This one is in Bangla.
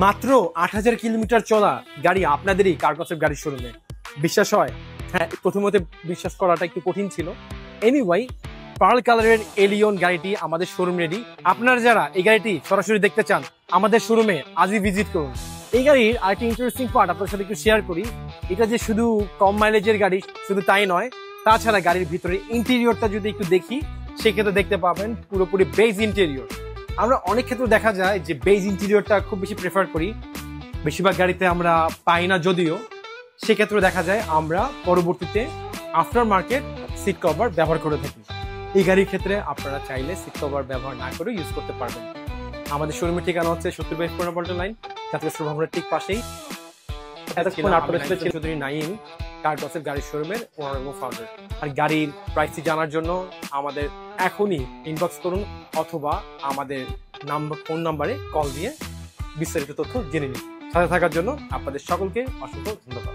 মাত্র ৮,০০০ কিলোমিটার চলা গাড়ি আপনাদেরই কার কনসেপ্ট গাড়ির শোরুমে। বিশ্বাস হয়? হ্যাঁ, প্রথমত বিশ্বাস করাটা একটু কঠিন ছিল। এনিওয়াই, পার্ল কালারের এলিয়ন গাড়িটি আমাদের শোরুম রেডি। আপনারা যারা এই গাড়িটি সরাসরি দেখতে চান আমাদের শোরুমে আজই ভিজিট করুন। এই গাড়ির আরেকটি ইন্টারেস্টিং পার্ট আপনার সাথে একটু শেয়ার করি। এটা যে শুধু কম মাইলেজের গাড়ি শুধু তাই নয়, তাছাড়া গাড়ির ভিতরে ইন্টেরিয়রটা যদি একটু দেখি সেক্ষেত্রে দেখতে পাবেন পুরোপুরি বেজ ইন্টেরিয়র। আমরা অনেক ক্ষেত্রে দেখা যায় যে বেজ ইন্টেরিয়রটা খুব বেশি প্রেফার করি, বেশিরভাগ গাড়িতে আমরা পাই না যদিও। সেক্ষেত্রে দেখা যায় আমরা পরবর্তীতে আফটার মার্কেট সিট কভার ব্যবহার করে থাকি। এই গাড়ির ক্ষেত্রে আপনারা চাইলে সিট কভার ব্যবহার না করে ইউজ করতে পারবেন। আমাদের শোরুমের ঠিকানা হচ্ছে 70/15 লাইন, জাতীয় ভবনের ঠিক পাশেই। এতক্ষণ আপনাদের সাথে ছিল চৌধুরী নাঈম, কার কনসেপ্ট গাড়ির শোরুমের ওনার এবং ফাউন্ডার। আর গাড়ির প্রাইসটি জানার জন্য আমাদের এখনই ইনবক্স করুন অথবা আমাদের ফোন নাম্বারে কল দিয়ে বিস্তারিত তথ্য জেনে নিন। সাথে থাকার জন্য আপনাদের সকলকে অসংখ্য ধন্যবাদ।